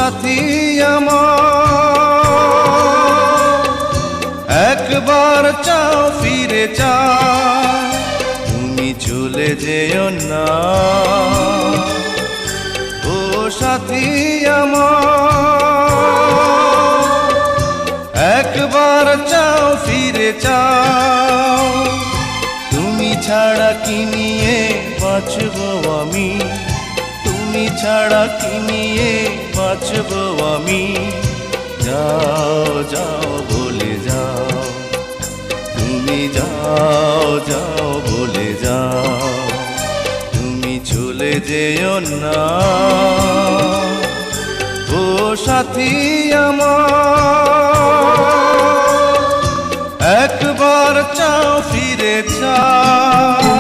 সাথী আমার, একবার চাও ফিরে চাও, তুমি চলে যেও না। ও সাথী আমার, একবার চাও ফিরে চাও, তুমি ছাড়া কি নিয়ে বাঁচবো আমি, তুমি ছাড়া কি নিয়ে বাঁচবো আমি। যাও যাও বলে যাও, তুমি যাও যাও বলে যাও, তুমি চলে যেও না। ও সাথী আমার, একবার চাও ফিরে চাও।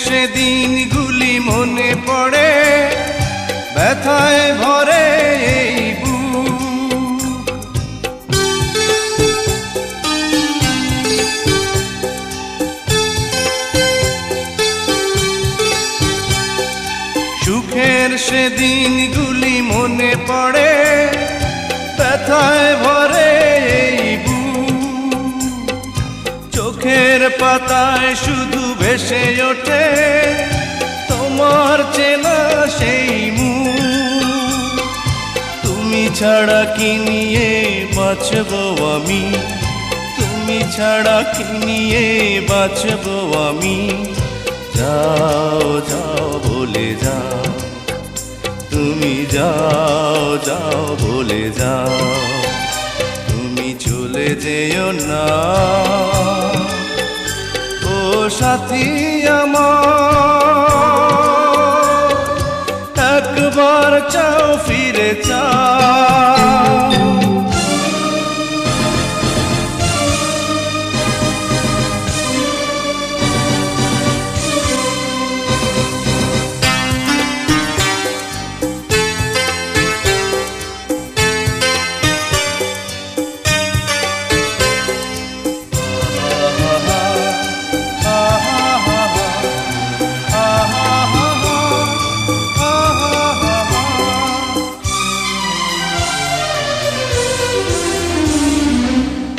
সেদিনগুলি মনে পড়ে, ব্যথায় ভরে এই বুক। সুখের সেদিনগুলি মনে পড়ে, ব্যথায় ভরে এই বুক। চোখের পাতায় শুধু ভেসে ওঠে তোমার চেনা সেই মুখ। তুমি ছাড়া কি নিয়ে বাঁচবো আমি, তুমি ছাড়া কি নিয়ে বাঁচবো আমি। যাও যাও বলে যাও, তুমি যাও যাও বলে যাও, তুমি চলে যেও না। ও সাথী আমার, একবার চাও ফিরে চাও।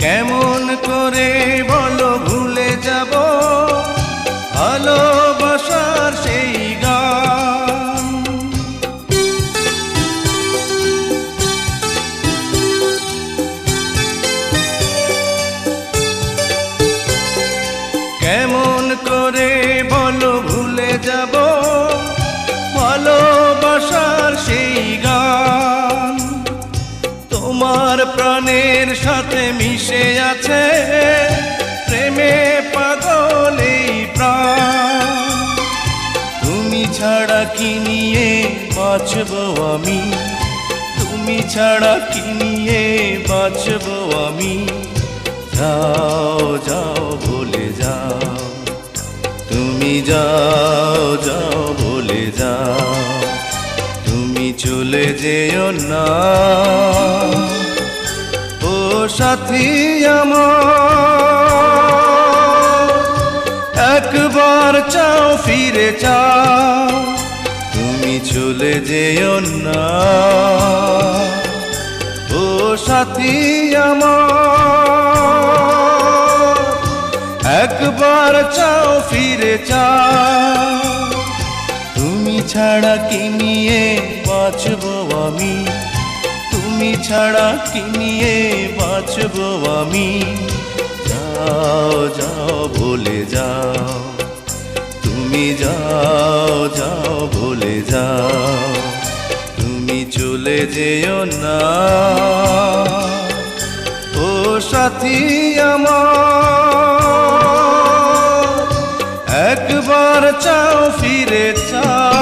কেমন করে বলো ভুলে যাব ভালোবাসার সেই গান। কেমন করে বলো ভুলে যাব ভালোবাসার সেই গান। তোমার প্রাণের সাথে মিশে আছে প্রেমে পাগল এই প্রাণ। তুমি ছাড়া কি নিয়ে বাঁচবো আমি, তুমি ছাড়া কি নিয়ে বাঁচবো আমি। যাও যাও বলে যাও, তুমি যাও যাও বলে যাও, তুমি চলে যেও না। ও সাথী আমার, একবার চাও ফিরে চাও, তুমি চলে যেও না। ও সাথী আমার, একবার চাও ফিরে চাও, তুমি ছাড়া কি নিয়ে বাঁচবো আমি, তুমি ছাড়া কি নিয়ে বাঁচবো আমি। যাও যাও বলে যাও, তুমি যাও যাও বলে যাও, তুমি চলে যেও না। ও সাথী আমার, একবার চাও ফিরে চাও।